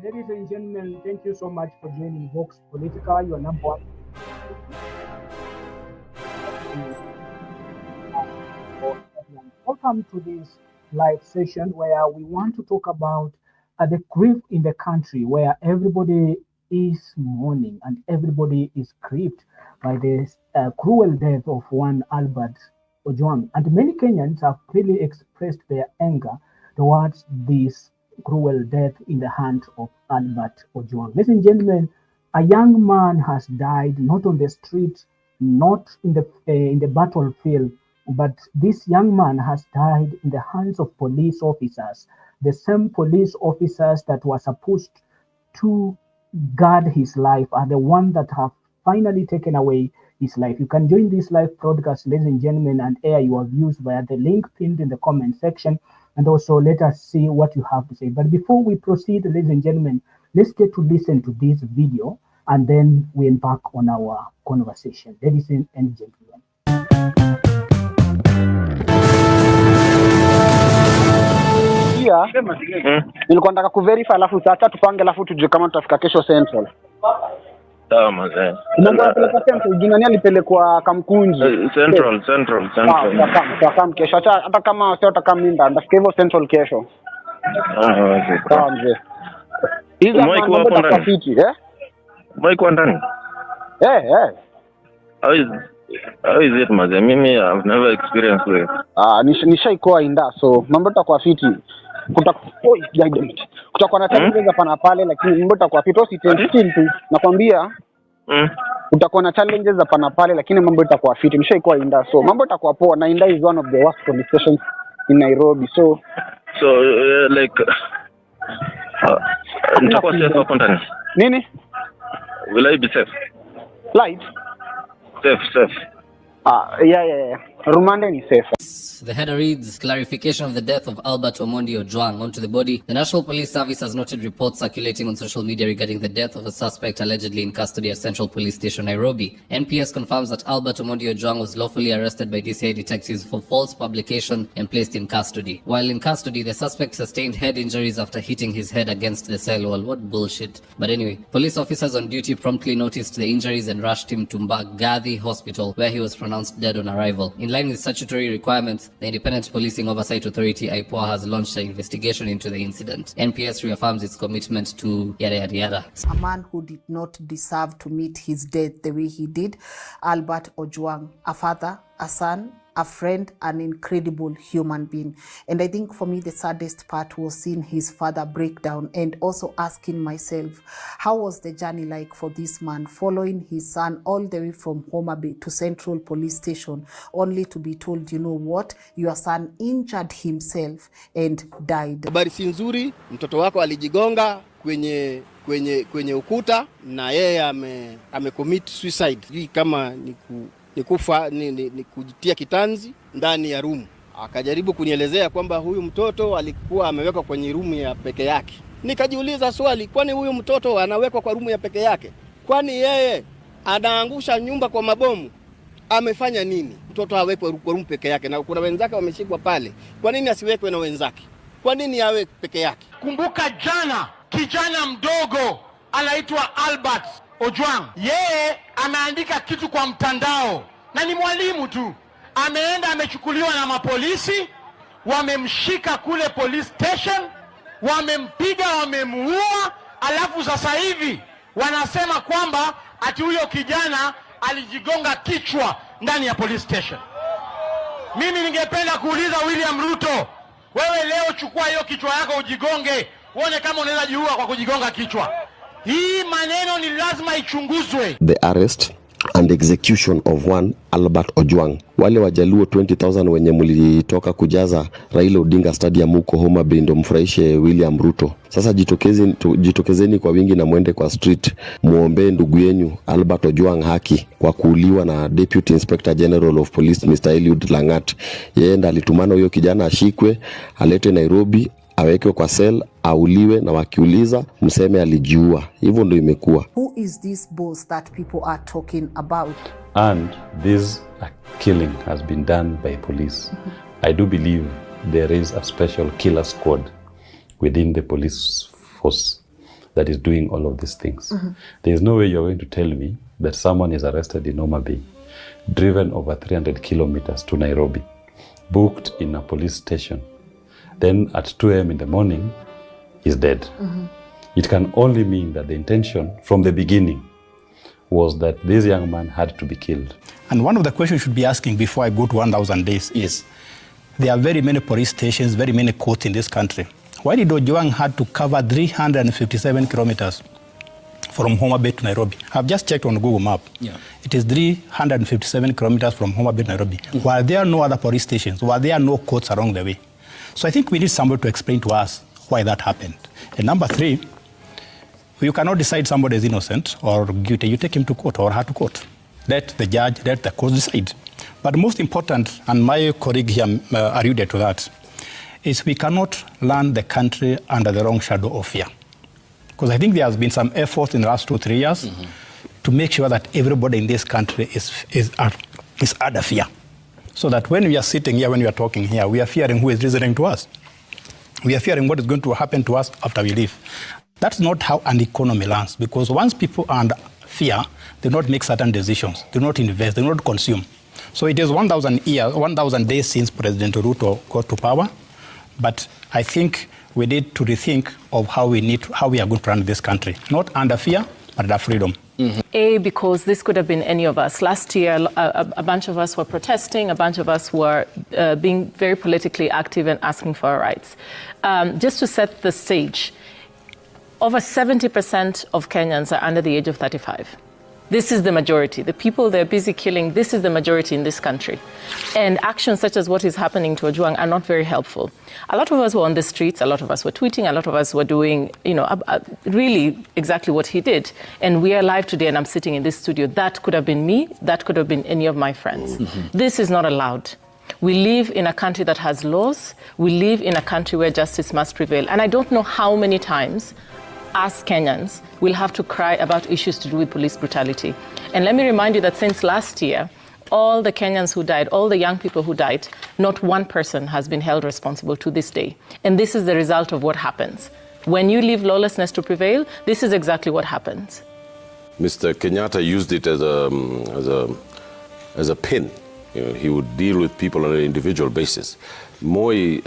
Ladies and gentlemen, thank you so much for joining Vox Politica, your number one. Welcome to this live session where we want to talk about the grief in the country, where everybody is mourning and everybody is grieved by the cruel death of one Albert Ojwang. And many Kenyans have really expressed their anger towards this cruel death in the hands of Albert Ojwang. Ladies and gentlemen, a young man has died not on the street, not in the battlefield, but this young man has died in the hands of police officers, the same police officers that were supposed to guard his life are the ones that have finally taken away his life. You can join this live broadcast, ladies and gentlemen, and air your views via the link pinned in the comment section. And also let us see what you have to say. But before we proceed, ladies and gentlemen, let's get to listen to this video and then we embark on our conversation. Ladies and gentlemen. Nilikuwa nataka kuverify alafu sasa tupange alafu tujue kama tutafika kesho Central. Sawa mzee. Mungu apeleka Central, jina nani alipelekwa Kamkunji? Central. Sawa, kesho hata kama sio utakamlinda, ndafika hivyo Central kesho. Sawa mzee. Hizo mambo kwa fiti, Mike ndani? How is it mzee? Mimi I've never experienced it. Nishaikuwa inda, so mambo itakuwa fiti. Kutakuwa na challenges hapa na pale, lakini mambo itakuwa fiti. Usitensive tu, nakwambia. Kutakuwa na challenges hapa na pale, lakini mambo itakuwa fiti. Nishaikuwa inda, so mambo itakuwa poa. Na Inda is one of the worst police stations in Nairobi, so like nitakuwa safe hapo ndani. Nini? Will I be safe? Light? Safe. Yeah. Rumande ni safe. The header reads, clarification of the death of Albert Omondi Ojwang. Onto the body. The National Police Service has noted reports circulating on social media regarding the death of a suspect allegedly in custody at Central Police Station, Nairobi. NPS confirms that Albert Omondi Ojwang was lawfully arrested by DCI detectives for false publication and placed in custody. While in custody, the suspect sustained head injuries after hitting his head against the cell wall. What bullshit. But anyway, police officers on duty promptly noticed the injuries and rushed him to Mbagathi Hospital, where he was pronounced dead on arrival. In line with statutory requirements, the Independent Policing Oversight Authority, IPOA, has launched an investigation into the incident. NPS reaffirms its commitment to yada. A man who did not deserve to meet his death the way he did, Albert Ojwang, a father, a son, a friend, an incredible human being. And I think for me, the saddest part was seeing his father break down and also asking myself, how was the journey like for this man, following his son all the way from Homa to Central Police Station, only to be told, you know what, your son injured himself and died. Habari si nzuri, mtoto wako alijigonga kwenye ukuta na yeye amecommit suicide. Hii kama ni kujitia kitanzi ndani ya room. Akajaribu kunielezea kwamba huyu mtoto alikuwa amewekwa kwenye room ya peke yake. Nikajiuliza swali, kwani huyu mtoto anawekwa kwa room ya peke yake? Kwani yeye anaangusha nyumba kwa mabomu? Amefanya nini? Mtoto awekwe kwa room peke yake na kuna wenzake wameshikwa pale. Kwa nini asiwekwe na wenzake? Kwa nini awe peke yake? Kumbuka jana kijana mdogo anaitwa Albert Ojwang. Yeye ameandika kitu kwa mtandao na ni mwalimu tu. Ameenda amechukuliwa na mapolisi, wamemshika kule police station, wamempiga, wamemuua, alafu sasa hivi wanasema kwamba ati huyo kijana alijigonga kichwa ndani ya police station. Mimi ningependa kuuliza William Ruto, wewe leo chukua hiyo kichwa yako ujigonge, uone kama unaweza jiua kwa kujigonga kichwa. Hii maneno ni lazima ichunguzwe. The arrest and execution of one Albert Ojwang. Wale wajaluo 20,000 wenye mlitoka kujaza Raila Odinga Stadium huko Homa Bay ndio mfurahishe William Ruto. Sasa jitokezeni kwa wingi na mwende kwa street muombe ndugu yenu Albert Ojwang haki kwa kuuliwa na Deputy Inspector General of Police Mr. Eliud Langat. Yeye ndiye alitumana huyo kijana ashikwe, alete Nairobi, awekwe kwa cell, auliwe na wakiuliza mseme alijiua. Hivyo ndio imekuwa. Who is this boss that people are talking about? And this killing has been done by police. I do believe there is a special killer squad within the police force that is doing all of these things. There is no way you're going to tell me that someone is arrested in Homa Bay, driven over 300 kilometers to Nairobi, booked in a police station, then at 2 a.m. in the morning, is dead. It can only mean that the intention from the beginning was that this young man had to be killed. And one of the questions you should be asking before I go to 1,000 days is, there are very many police stations, very many courts in this country. Why did Ojwang had to cover 357 kilometers from Homa Bay to Nairobi? I've just checked on Google Map. It is 357 kilometers from Homa Bay to Nairobi. Were there no other police stations? Were there no courts along the way? So I think we need somebody to explain to us why that happened. And number 3, you cannot decide somebody is innocent or guilty. You take him to court or her to court. Let the judge, let the court decide. But most important, and my colleague here alluded to that, is we cannot run the country under the wrong shadow of fear. Because I think there has been some effort in the last 2-3 years to make sure that everybody in this country is under fear. So that when we are sitting here, when we are talking here, we are fearing who is listening to us. We are fearing what is going to happen to us after we leave. That's not how an economy runs, because once people are under fear, they do not make certain decisions, they do not invest, they do not consume. So it is 1,000 days since President Ruto got to power, but I think we need to rethink of how we are going to run this country, not under fear, but under freedom. Because this could have been any of us. Last year, a bunch of us were protesting, a bunch of us were being very politically active and asking for our rights. Just to set the stage, over 70% of Kenyans are under the age of 35. This is the majority. The people they're busy killing, this is the majority in this country. And actions such as what is happening to Ojwang are not very helpful. A lot of us were on the streets, a lot of us were tweeting, a lot of us were doing, really exactly what he did. And we are live today and I'm sitting in this studio. That could have been me, that could have been any of my friends. This is not allowed. We live in a country that has laws. We live in a country where justice must prevail. And I don't know how many times us Kenyans will have to cry about issues to do with police brutality. And let me remind you that since last year, all the Kenyans who died, all the young people who died, not one person has been held responsible to this day. And this is the result of what happens. When you leave lawlessness to prevail, this is exactly what happens. Mr. Kenyatta used it as a pin. He would deal with people on an individual basis. Moi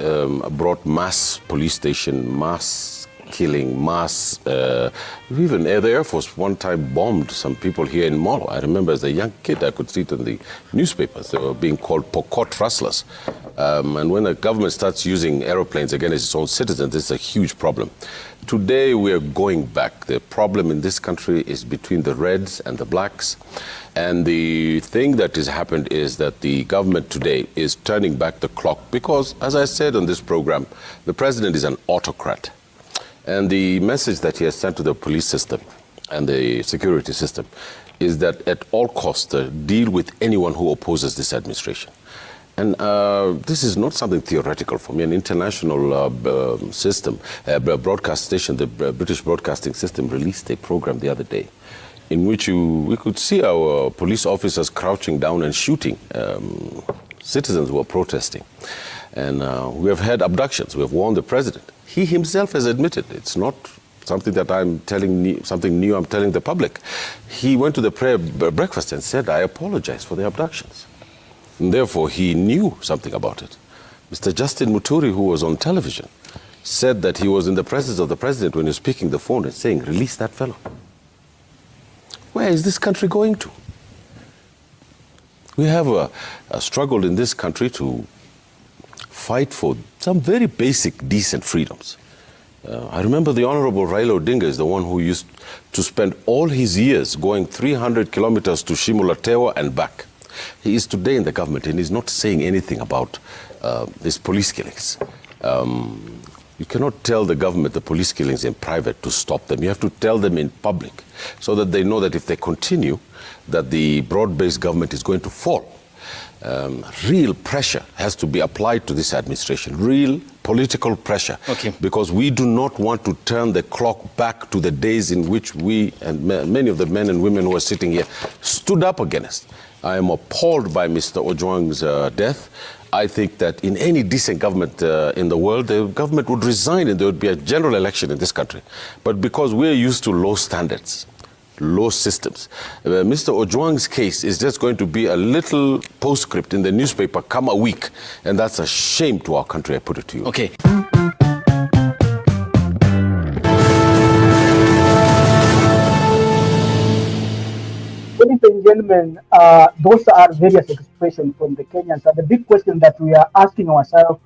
brought mass police station, mass killing, mass, even the Air Force one time bombed some people here in Molo. I remember as a young kid, I could see it in the newspapers. They were being called Pokot rustlers. And when a government starts using aeroplanes against its own citizens, it's a huge problem. Today, we are going back. The problem in this country is between the Reds and the Blacks. And the thing that has happened is that the government today is turning back the clock because, as I said on this program, the president is an autocrat. And the message that he has sent to the police system and the security system is that at all costs, deal with anyone who opposes this administration. And this is not something theoretical for me. An international system, broadcast station, the British Broadcasting System released a program the other day in which we could see our police officers crouching down and shooting citizens who are protesting. And we have had abductions. We have warned the president. He himself has admitted it's not something that I'm telling, something new I'm telling the public. He went to the prayer breakfast and said, I apologize for the abductions. And therefore, he knew something about it. Mr. Justin Muturi, who was on television, said that he was in the presence of the president when he was speaking the phone and saying, release that fellow. Where is this country going to? We have struggled in this country to fight for some very basic, decent freedoms. I remember the Honorable Raila Odinga is the one who used to spend all his years going 300 kilometers to Shimulatewa and back. He is today in the government and he's not saying anything about these police killings. You cannot tell the government the police killings in private to stop them. You have to tell them in public so that they know that if they continue, that the broad-based government is going to fall. Real pressure has to be applied to this administration, real political pressure, because we do not want to turn the clock back to the days in which we and many of the men and women who are sitting here stood up against I am appalled by Mr. Ojwang's death. I think that in any decent government in the world, the government would resign and there would be a general election in this country. But because we're used to low standards, low systems, Mr. Ojwang's case is just going to be a little postscript in the newspaper come a week. And that's a shame to our country, I put it to you. Okay. Ladies and gentlemen, those are various expressions from the Kenyans. And the big question that we are asking ourselves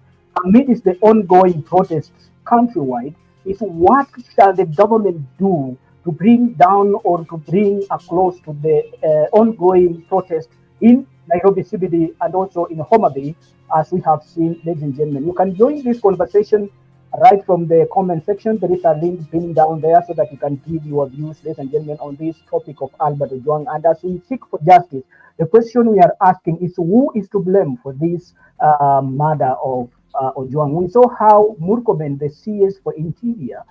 amidst the ongoing protests countrywide is what shall the government do to bring down or to bring a close to the ongoing protest in Nairobi CBD and also in Homa Bay, as we have seen, ladies and gentlemen. You can join this conversation right from the comment section. There is a link pinned down there so that you can give your views, ladies and gentlemen, on this topic of Albert Ojwang. And as we seek for justice, the question we are asking is who is to blame for this murder of Ojwang? We saw how Murkomen, the CS for Interior,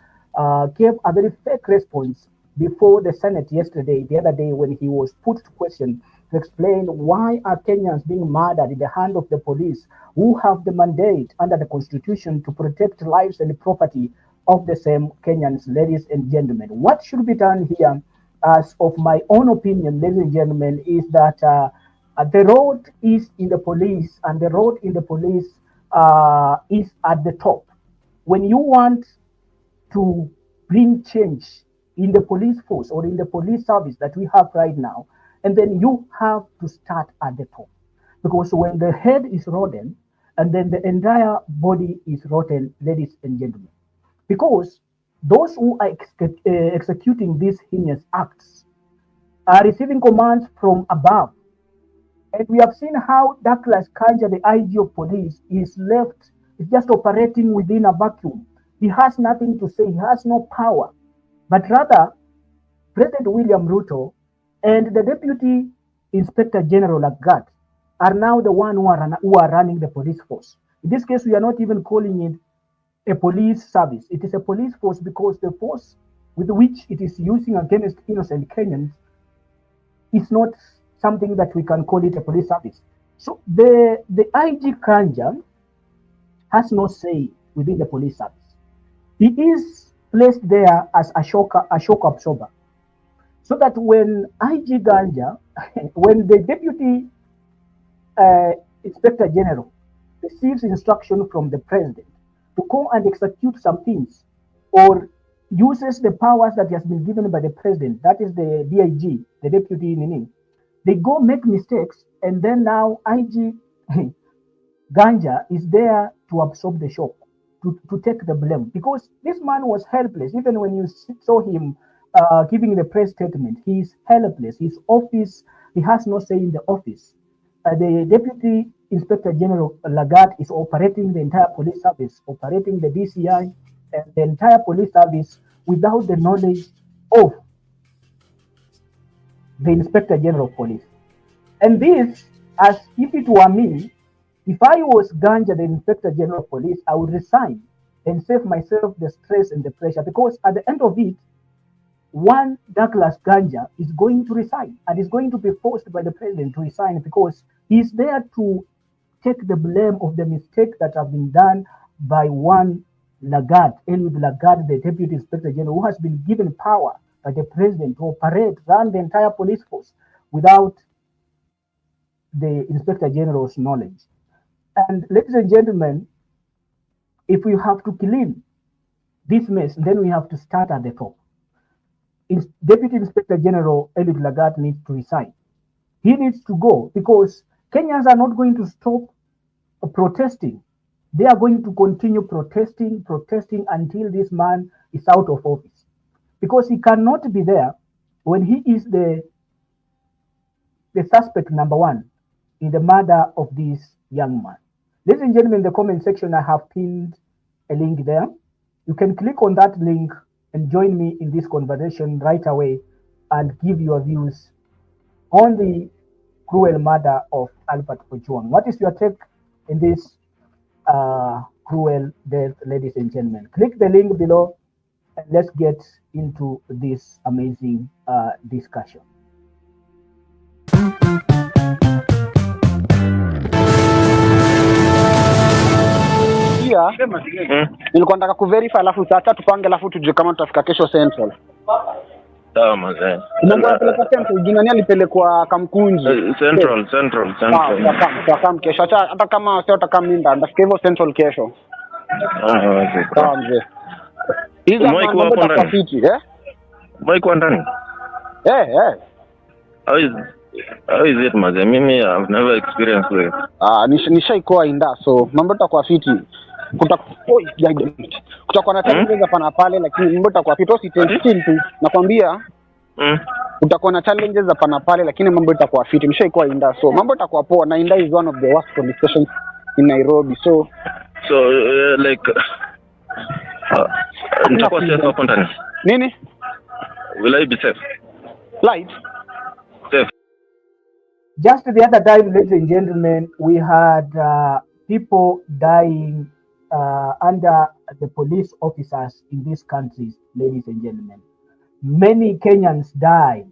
gave a very fake response before the Senate yesterday, the other day, when he was put to question to explain why are Kenyans being murdered in the hand of the police who have the mandate under the Constitution to protect lives and property of the same Kenyans, ladies and gentlemen. What should be done here, as of my own opinion, ladies and gentlemen, is that the road is in the police, and the road in the police is at the top. When you want to bring change in the police force or in the police service that we have right now, and then you have to start at the top. Because when the head is rotten, and then the entire body is rotten, ladies and gentlemen. Because those who are executing these heinous acts are receiving commands from above. And we have seen how Douglas Kanja, the IG of police, is just operating within a vacuum. He has nothing to say, he has no power. But rather, President William Ruto and the Deputy Inspector General Lagat are now the one who are running the police force. In this case, we are not even calling it a police service. It is a police force because the force with which it is using against innocent Kenyans is not something that we can call it a police service. So the IG Kanja has no say within the police service. He is placed there as a shock absorber. So that when IG Ganja, when the Deputy Inspector General receives instruction from the President to go and execute some things, or uses the powers that has been given by the President, that is the DIG, the Deputy Nini, they go make mistakes, and then now IG Ganja is there to absorb the shock, to take the blame. Because this man was helpless. Even when you saw him giving the press statement, he is helpless. His office, he has no say in the office. The Deputy Inspector General Lagat is operating the entire police service, operating the DCI and the entire police service without the knowledge of the Inspector General of Police. And this, as if it were me, if I was Ganja, the Inspector General of Police, I would resign and save myself the stress and the pressure, because at the end of it, one Douglas Ganja is going to resign and is going to be forced by the President to resign, because he's there to take the blame of the mistake that have been done by one Lagat, Eliud Lagat, the Deputy Inspector General, who has been given power by the President to operate, run the entire police force without the Inspector General's knowledge. And ladies and gentlemen, if we have to clean this mess, then we have to start at the top. Deputy Inspector General Eliud Lagat needs to resign. He needs to go, because Kenyans are not going to stop protesting. They are going to continue protesting until this man is out of office. Because he cannot be there when he is the suspect number one in the murder of this young man. Ladies and gentlemen, in the comment section, I have pinned a link there. You can click on that link and join me in this conversation right away and give your views on the cruel murder of Albert Ojwang. What is your take in this cruel death, ladies and gentlemen? Click the link below and let's get into this amazing discussion. nakwambia nilikuwa nataka kuverify alafu sasa tupange alafu tujue kama tutafika kesho Central. Sawa mzee. Mambo ya peleka Central, jina nani alipelekwa Kamkunji? Central. Sawa, kesho hata kama sio kama minda ndafika hivyo Central kesho. Sawa mzee. Hizo mambo tutafiti Mike ndani? How is it mzee? Mimi I've never experienced it. Nishaikuwa inda, so mambo tutakuwa fiti. Kutakuwa na challenges hapa na pale, lakini mambo tutakuwa fiti. Still tu nakwambia kutakuwa na challenges hapa na pale, lakini mambo itakuwa fiti. Nishaikuwa inda, so mambo itakuwa poa. Na Inda is one of the worst police stations in Nairobi, so like nitakuwa safe hapo ndani. Nini? Will I be safe? Light? Safe. Just the other time, ladies and gentlemen, we had people dying under the police officers in these countries, ladies and gentlemen. Many Kenyans died.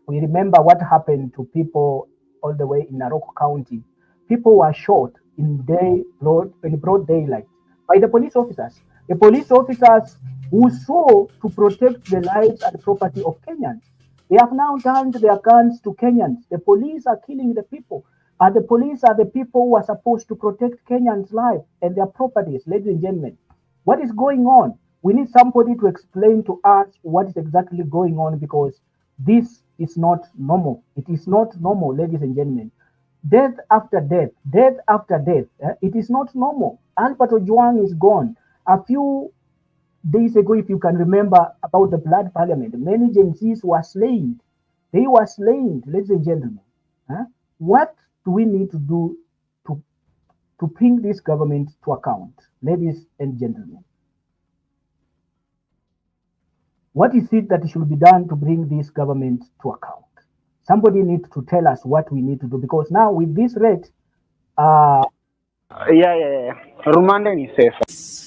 We remember what happened to people all the way in Narok County. People were shot in broad daylight by the police officers. The police officers who sought to protect the lives and property of Kenyans. They have now turned their guns to Kenyans. The police are killing the people. And the police are the people who are supposed to protect Kenyans' lives and their properties, ladies and gentlemen. What is going on? We need somebody to explain to us what is exactly going on, because this is not normal. It is not normal, ladies and gentlemen. Death after death, death after death. It is not normal. Albert Ojwang is gone. A few days ago, if you can remember, about the blood parliament, many genzs were slain. They were slain, ladies and gentlemen. What do we need to do to bring this government to account, ladies and gentlemen? What is it that should be done to bring this government to account? Somebody needs to tell us what we need to do, because now with this rate, Rumande is safe.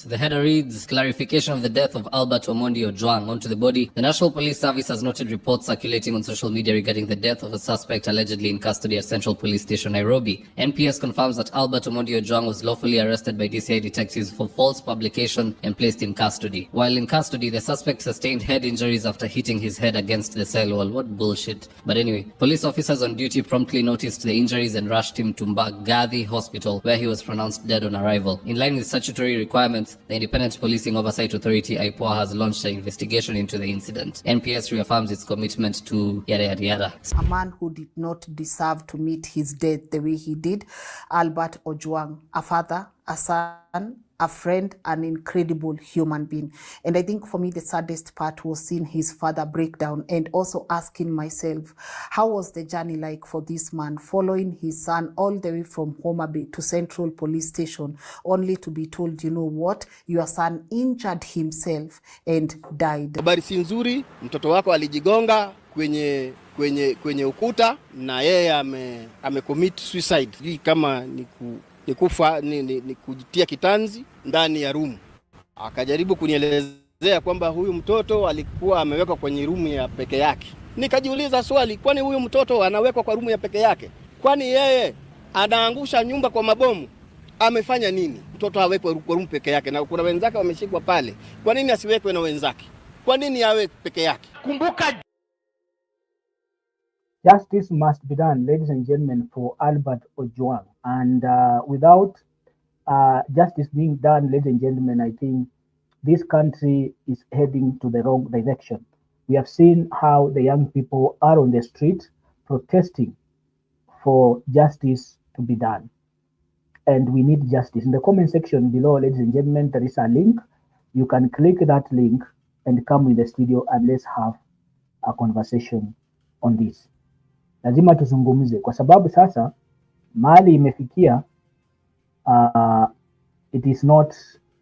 The header reads, clarification of the death of Albert Ojwang onto the body. The National Police Service has noted reports circulating on social media regarding the death of a suspect allegedly in custody at Central Police Station, Nairobi. NPS confirms that Albert Ojwang was lawfully arrested by DCI detectives for false publication and placed in custody. While in custody, the suspect sustained head injuries after hitting his head against the cell wall. What bullshit. But anyway, police officers on duty promptly noticed the injuries and rushed him to Mbagathi Hospital, where he was pronounced dead on arrival. In line with statutory requirements, the Independent Policing Oversight Authority, IPOA, has launched an investigation into the incident. NPS reaffirms its commitment to yada yada yada. A man who did not deserve to meet his death the way he did, Albert Ojwang, a father, a son, a friend, an incredible human being. And I think for me, the saddest part was seeing his father break down and also asking myself, how was the journey like for this man, following his son all the way from Homa to Central Police Station, only to be told, you know what, your son injured himself and died. Habari si nzuri, mtoto wako alijigonga kwenye ukuta na yeye commit suicide. Hii kama ni kujitia kitanzi ndani ya room. Akajaribu kunielezea kwamba huyu mtoto alikuwa amewekwa kwenye room ya peke yake. Nikajiuliza swali, kwani huyu mtoto anawekwa kwa room ya peke yake? Kwani yeye anaangusha nyumba kwa mabomu? Amefanya nini? Mtoto awekwe kwa room peke yake na kuna wenzake wameshikwa pale. Kwa nini asiwekwe na wenzake? Kwa nini awe peke yake? Kumbuka, justice must be done, ladies and gentlemen, for Albert Ojwang. And without justice being done, ladies and gentlemen, I think this country is heading to the wrong direction. We have seen how the young people are on the street protesting for justice to be done. And we need justice. In the comment section below, ladies and gentlemen, there is a link. You can click that link and come in the studio and let's have a conversation on this. Lazima tuzungumze kwa sababu sasa mahali imefikia, it is not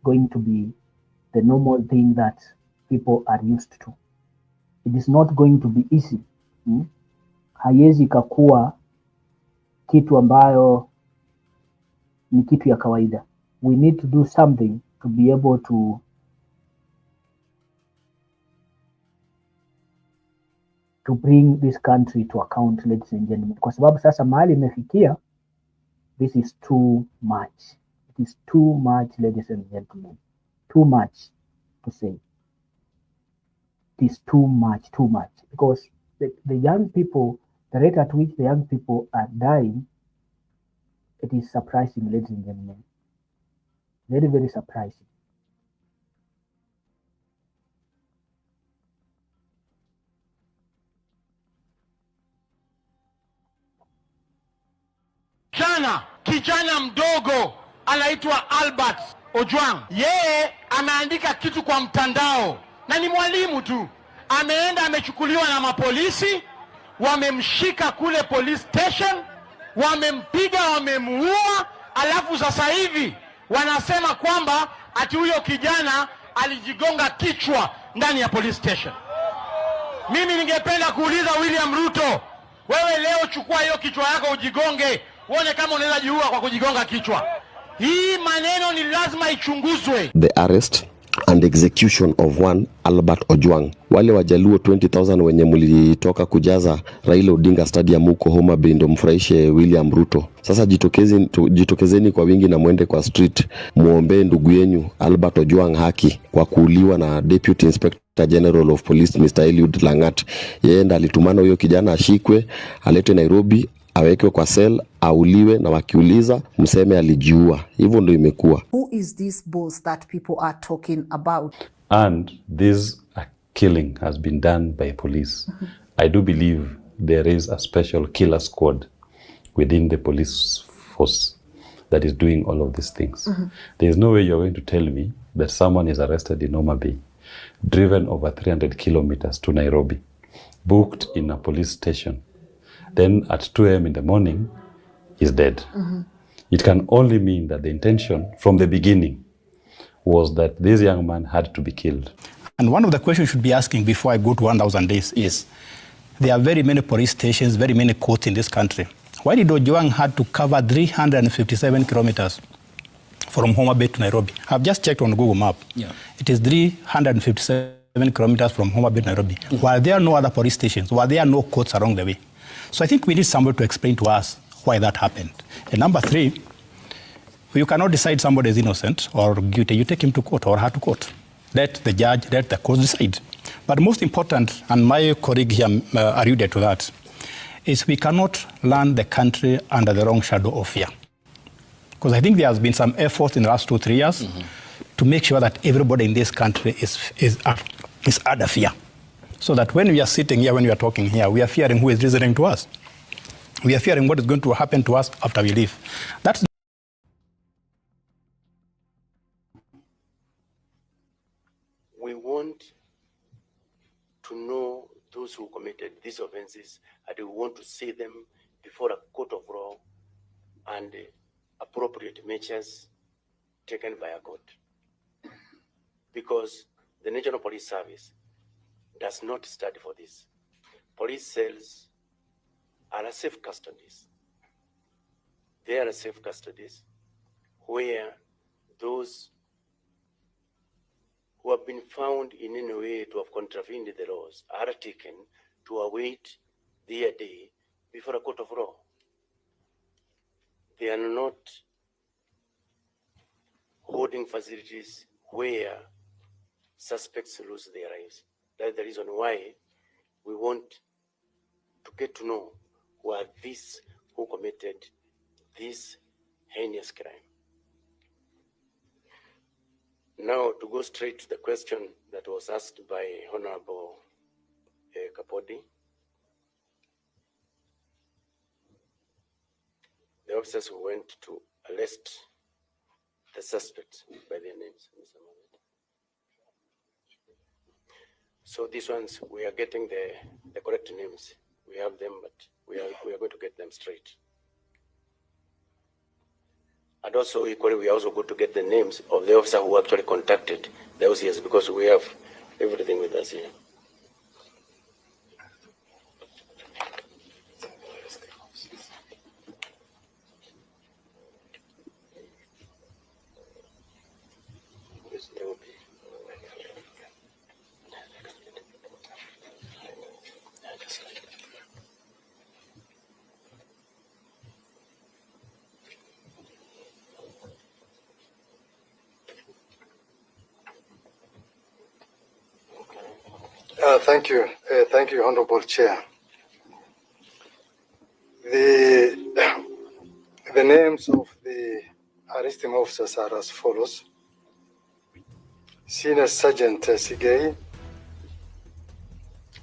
going to be the normal thing that people are used to. It is not going to be easy. Haiwezi kakuwa kitu ambayo ni kitu ya kawaida. We need to do something to be able to bring this country to account, ladies and gentlemen. Kwa sababu sasa mahali imefikia, this is too much. It is too much, ladies and gentlemen. Too much to say. It is too much, because the young people, the rate at which the young people are dying, it is surprising, ladies and gentlemen. Very, very surprising. Kijana mdogo anaitwa Albert Ojwang. Yeye ameandika kitu kwa mtandao na ni mwalimu tu. Ameenda amechukuliwa na mapolisi, wamemshika kule police station, wamempiga, wamemuua, alafu sasa hivi wanasema kwamba ati huyo kijana alijigonga kichwa ndani ya police station. Mimi ningependa kuuliza William Ruto, wewe leo chukua hiyo kichwa yako ujigonge, uone kama unaweza jiua kwa kujigonga kichwa. Hii maneno ni lazima ichunguzwe. The arrest and execution of one Albert Ojwang. Wale wajaluo 20,000 wenye mlitoka kujaza Raila Odinga Stadium huko Homa Bay ndio mfurahishe William Ruto. Sasa jitokezeni kwa wingi na mwende kwa street muombe ndugu yenu Albert Ojwang haki kwa kuuliwa na Deputy Inspector General of Police Mr. Eliud Langat. Yeye ndiye alitumana huyo kijana ashikwe, aletwe Nairobi, awekwe kwa cell, auliwe, na wakiuliza mseme alijiua. Hivyo ndio imekuwa. Who is this boss that people are talking about? And this killing has been done by police. I do believe there is a special killer squad within the police force that is doing all of these things. There is no way you're going to tell me that someone is arrested in Homa Bay, driven over 300 kilometers to Nairobi, booked in a police station, then at 2 a.m. in the morning is dead. It can only mean that the intention from the beginning was that this young man had to be killed. And one of the questions you should be asking before I go to 1,000 days is, there are very many police stations, very many courts in this country. Why did Ojwang had to cover 357 kilometers from Homa Bay to Nairobi? I've just checked on Google Map. Yeah. It is 357 kilometers from Homa Bay to Nairobi. While there are no other police stations, while there are no courts along the way. So I think we need somebody to explain to us why that happened. And number 3, you cannot decide somebody is innocent or guilty. You take him to court or her to court. Let the judge, let the court decide. But most important, and my colleague here alluded to that, is we cannot land the country under the wrong shadow of fear. Because I think there has been some effort in the last 2-3 years to make sure that everybody in this country is under fear. So that when we are sitting here, when we are talking here, we are fearing who is listening to us. We are fearing what is going to happen to us after we leave. That's we want to know those who committed these offenses, and we want to see them before a court of law and appropriate measures taken by a court. Because the National Police Service does not study for this. Police cells are safe custodies. They are safe custodies where those who have been found in any way to have contravened the laws are taken to await their day before a court of law. They are not holding facilities where suspects lose their lives. That's the reason why we want to get to know who are these who committed this heinous crime. Now, to go straight to the question that was asked by Honorable Kapodi, the officers who went to arrest the suspects by their names. So these ones, we are getting the correct names. We have them, but we are going to get them straight. And also, equally, we are also going to get the names of the officer who actually contacted the OCS, because we have everything with us here. Thank you. Thank you, Honorable Chair. The names of the arresting officers are as follows. Senior Sergeant Sigei,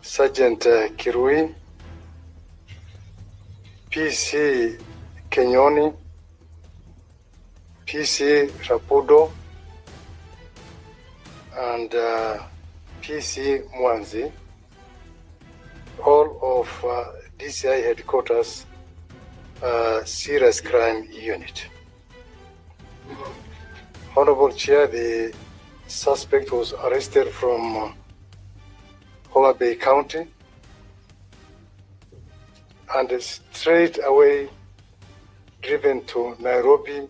Sergeant Kirui, PC Kenyoni, PC Rapudo, and PC Mwanzi, all of DCI headquarters serious crime unit. Honorable Chair, the suspect was arrested from Homa Bay County and straight away driven to Nairobi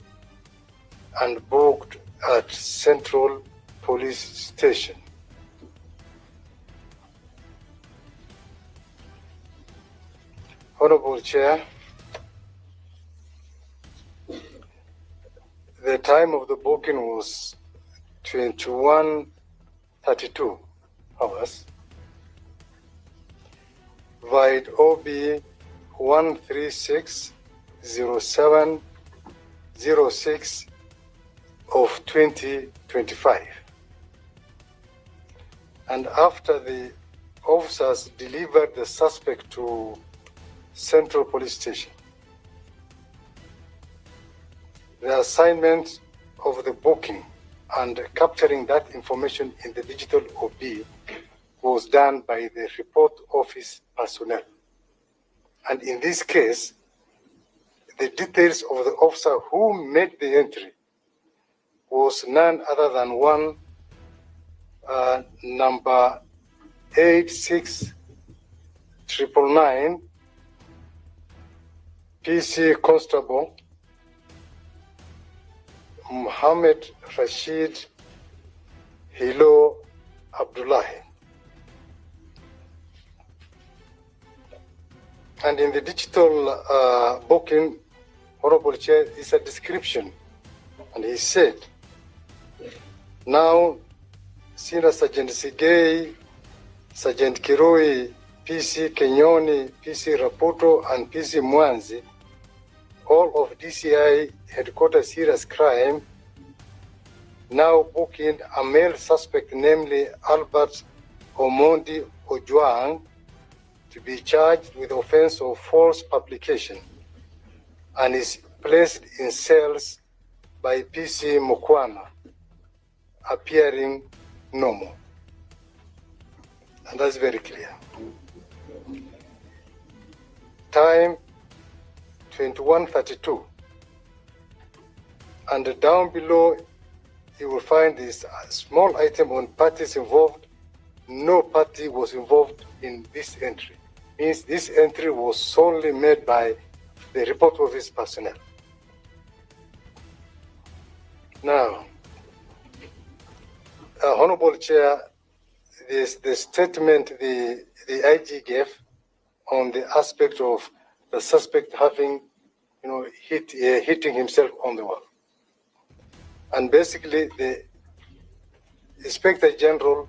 and booked at Central Police Station. Honorable Chair, the time of the booking was 21:32 hours. Vide OB 1360706 of 2025. And after the officers delivered the suspect to Central Police Station, the assignment of the booking and capturing that information in the digital OB was done by the report office personnel. And in this case, the details of the officer who made the entry was none other than one number 86999 PC Constable Mohammed Rashid Hilo Abdullahi. And in the digital booking, Honorable Chair, is a description. And he said, now, Senior Sergeant Sigei, Sergeant Kirui, PC Kenyoni, PC Raputo, and PC Mwanzi, all of DCI headquarters serious crime, now booking a male suspect, namely Albert Omondi Ojwang, to be charged with offense of false publication and is placed in cells by PC Mukwana, appearing normal. And that's very clear. Time 21:32. And down below, you will find this small item on parties involved. No party was involved in this entry. Means this entry was solely made by the report office personnel. Now, Honorable Chair, the statement the IG gave on the aspect of the suspect having, hitting himself on the wall. And basically, the Inspector General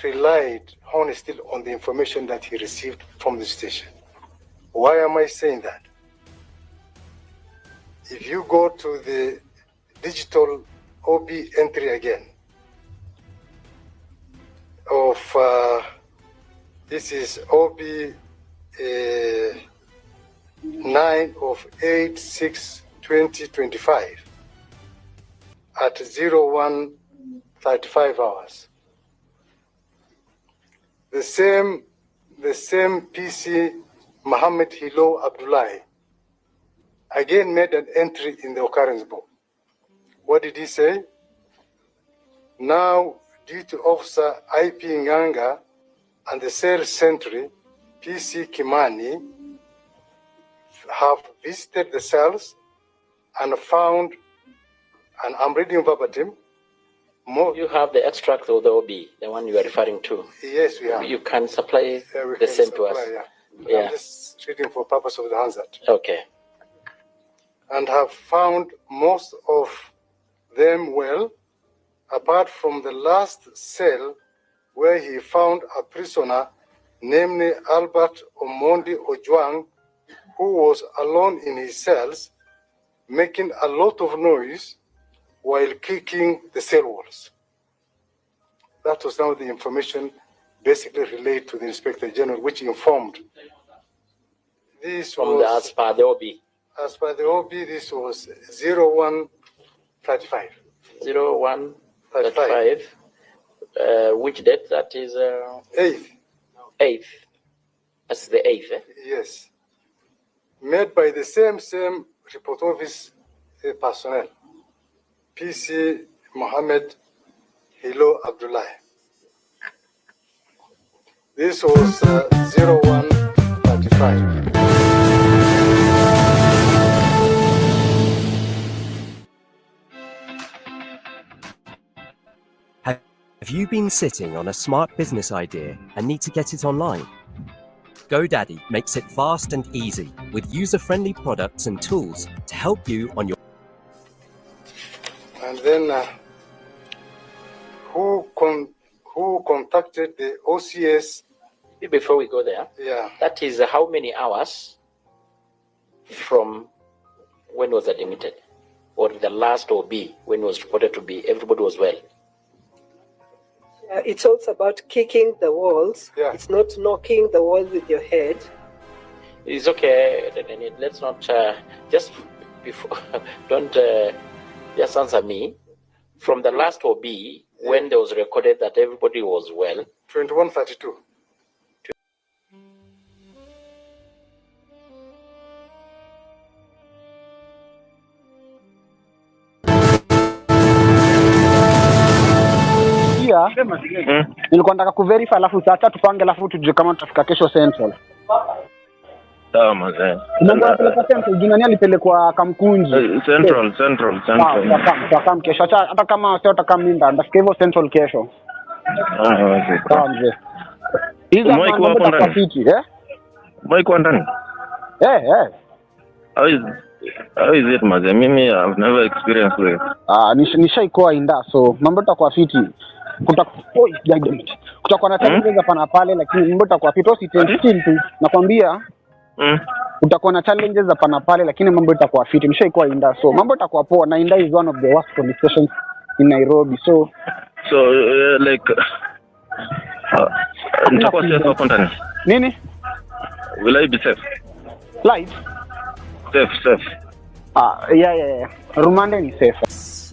relied honestly on the information that he received from the station. Why am I saying that? If you go to the digital OB entry again of, this is OB 9 of 8/6/2025 at 01:35 hours. The same PC Mohammed Hilo Abdullahi again made an entry in the occurrence book. What did he say? Now, due to Officer IP Nganga and the cell sentry PC Kimani have visited the cells and found, and I'm reading verbatim, you have the extract of the OB, the one you are referring to. Yes, we have. You can supply the same to us. Yeah. I'm just reading for purpose of the Hansard. Okay. And have found most of them well, apart from the last cell where he found a prisoner named Albert Omondi Ojwang, who was alone in his cells, making a lot of noise while kicking the cell walls. That was now the information basically relayed to the Inspector General, which informed. This was, as per the OB. As per the OB, this was 0135. 0135. Which date? That is 8th. 8th. That's the 8th. Yes. Made by the same report office personnel. PC Mohammed Hilo Abdullah. This was 0135. Have you been sitting on a smart business idea and need to get it online? GoDaddy makes it fast and easy with user-friendly products and tools to help you on your... And then who contacted the OCS? Before we go there, yeah, that is how many hours from when was admitted, or the last OB when it was reported to be everybody was well? It's also about kicking the walls. Yeah. It's not knocking the wall with your head. It's okay. Let's not just before. Don't just answer me. From the last OB, when there was recorded that everybody was well. 2132. Nilikuwa nataka kuverify alafu sasa tupange alafu tujue kama tutafika kesho Central. Sawa mzee. Mungu anapeleka Central, jina alipelekwa Kamkunji. Central. Kwa kesho hata kama sio utakamlinda, ndafika hivyo Central kesho. Sawa mzee. Hizo mambo tutafiti, Mike ndani. How is it mzee? Mimi I've never experienced it. Nishaikuwa inda, so mambo tutakuwa fiti. Kutakuwa na challenges hapa na pale, lakini mambo tutakuwa fiti. Usitensive tu. Nakwambia utakuwa na challenges hapa na pale, lakini mambo itakuwa fiti. Nishaikuwa inda, so mambo itakuwa poa. Na Inda is one of the worst police stations in Nairobi, so like nitakuwa safe hapo ndani. Nini? Will I be safe? Live? Safe. Yeah. Rumande is safe.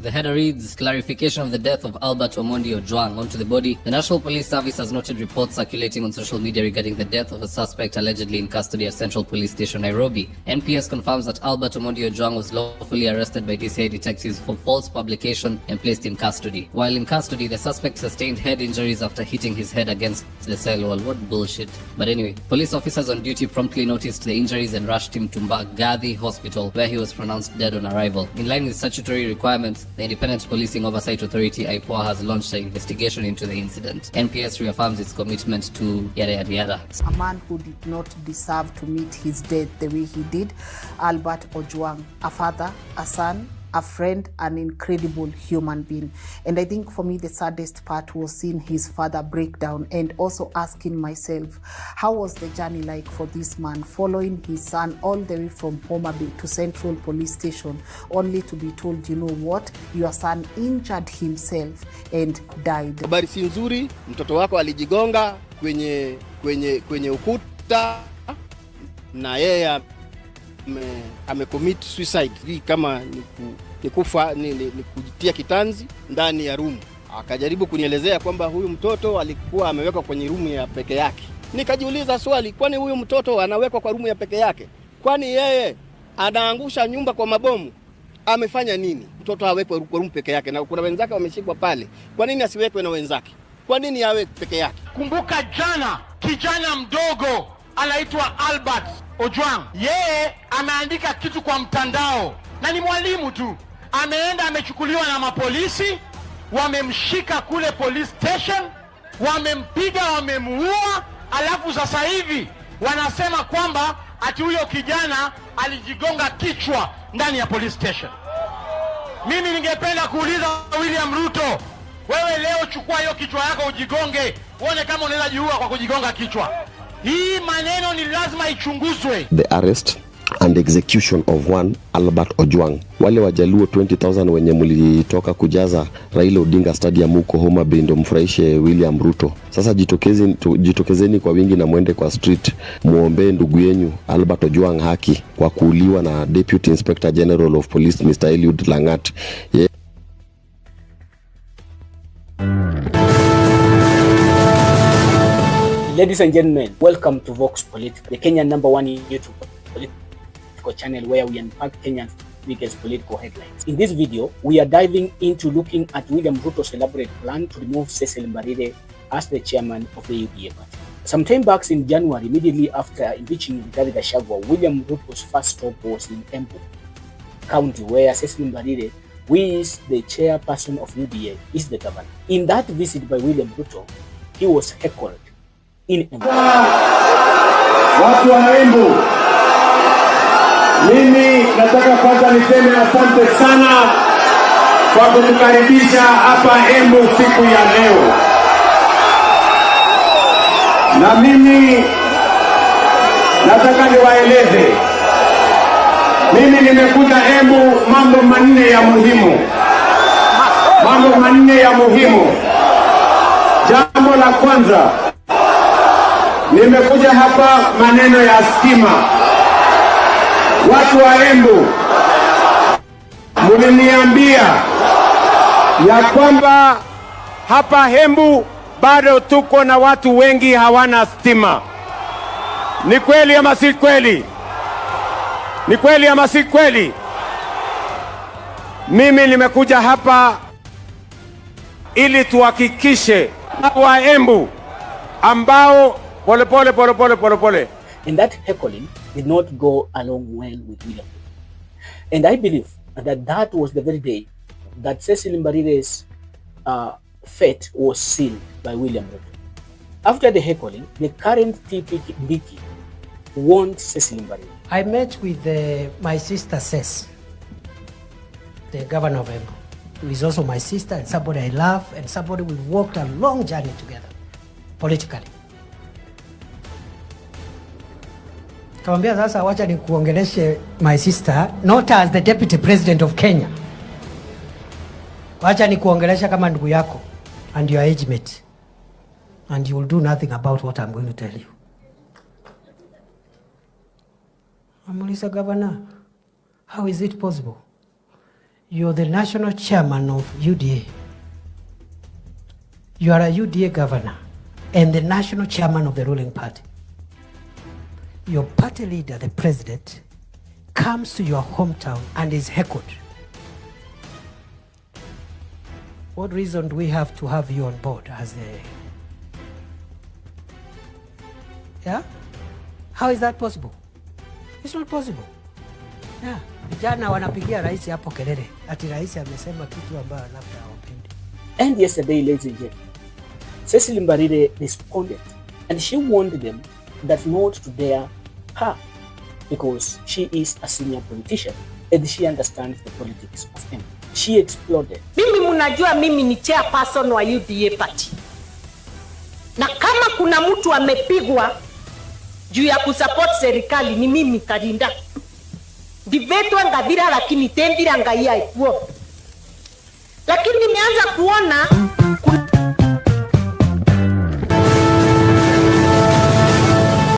The header reads, clarification of the death of Albert Omondi Ojwang onto the body. The National Police Service has noted reports circulating on social media regarding the death of a suspect allegedly in custody at Central Police Station, Nairobi. NPS confirms that Albert Omondi Ojwang was lawfully arrested by DCI detectives for false publication and placed in custody. While in custody, the suspect sustained head injuries after hitting his head against the cell wall. What bullshit. But anyway, police officers on duty promptly noticed the injuries and rushed him to Mbagathi Hospital, where he was pronounced dead on arrival. In line with statutory requirements, the Independent Policing Oversight Authority, IPOA, has launched an investigation into the incident. NPS reaffirms its commitment to yada yada yada. A man who did not deserve to meet his death the way he did, Albert Ojwang, a father, a son, a friend, an incredible human being. And I think for me the saddest part was seeing his father break down and also asking myself, how was the journey like for this man, following his son all the way from Homa to Central Police Station, only to be told, you know what, your son injured himself and died. Habari si nzuri, mtoto wako alijigonga kwenye ukuta na yeye amecommit suicide. Hii kama ni kujitia kitanzi ndani ya room. Akajaribu kunielezea kwamba huyu mtoto alikuwa amewekwa kwenye room ya peke yake. Nikajiuliza swali, kwani huyu mtoto anawekwa kwa room ya peke yake? Kwani yeye anaangusha nyumba kwa mabomu? Amefanya nini? Mtoto awekwe kwa room peke yake na kuna wenzake wameshikwa pale. Kwa nini asiwekwe na wenzake? Kwa nini awe peke yake? Kumbuka jana kijana mdogo anaitwa Albert Ojwang. Yeye ameandika kitu kwa mtandao na ni mwalimu tu. Ameenda amechukuliwa na mapolisi, wamemshika kule police station, wamempiga, wamemuua, alafu sasa hivi wanasema kwamba ati huyo kijana alijigonga kichwa ndani ya police station. Mimi ningependa kuuliza William Ruto, wewe leo chukua hiyo kichwa yako ujigonge, uone kama unaweza jiua kwa kujigonga kichwa. Hii maneno ni lazima ichunguzwe. The arrest and execution of one Albert Ojwang. Wale wajaluo 20,000 wenye mlitoka kujaza Raila Odinga Stadium huko Homa Bay ndio mfurahishe William Ruto. Sasa jitokezeni kwa wingi na mwende kwa street muombe ndugu yenu Albert Ojwang haki kwa kuuliwa na Deputy Inspector General of Police Mr. Eliud Langat. Ladies and gentlemen, welcome to Vox Political, the Kenyan #1 YouTube political channel where we unpack Kenya's biggest political headlines. In this video, we are diving into looking at William Ruto's elaborate plan to remove Cecil Mbarire as the chairman of the UDA party. Sometime back in January, immediately after impeaching Rigathi Gachagua, William Ruto's first stop was in Embu County, where Cecil Mbarire, who is the chairperson of UDA, is the governor. In that visit by William Ruto, he was heckled in Embu. Watu wa Embu, mimi nataka kwanza niseme asante sana kwa kutukaribisha hapa Embu siku ya leo. Na mimi nataka niwaeleze, mimi nimekuja Embu mambo manne ya muhimu. Jambo la kwanza, nimekuja hapa maneno ya stima. Watu wa Embu, mliniambia ya kwamba hapa Embu bado tuko na watu wengi hawana stima. Ni kweli ama si kweli? Ni kweli ama si kweli? Mimi nimekuja hapa ili tuhakikishe wa Embu ambao pole. And that heckling did not go along well with William Ruto. And I believe that was the very day that Cecil Mbarire's fate was sealed by William Ruto. After the heckling, the current TP Mbiki warned Cecil Mbarire. I met with my sister Cess, the governor of Embu, who is also my sister and somebody I love and somebody we've walked a long journey together politically. Kawambia sasa wacha ni kuongeleshe my sister not as the deputy president of Kenya. Wacha ni kuongelesha kama ndugu yako and your age mate. And you will do nothing about what I'm going to tell you. Amuliza governor, how is it possible? You're the national chairman of UDA. You are a UDA governor and the national chairman of the ruling party. Your party leader, the president, comes to your hometown and is heckled. What reason do we have to have you on board as the... Yeah? How is that possible? It's not possible. Yeah. Jana wanapigia rais hapo kelele. Ati rais amesema kitu ambayo labda hawapendi. And yesterday, ladies and gentlemen, Cecil Mbarire responded and she warned them that not to dare her because she is a senior politician and she understands the politics of him. She exploded. Mimi mnajua mimi ni chairperson wa UDA party. Na kama kuna mtu amepigwa juu ya kusupport serikali ni mimi Karinda. Divetwa ngavira lakini tendira ngaia ikuo. Lakini nimeanza kuona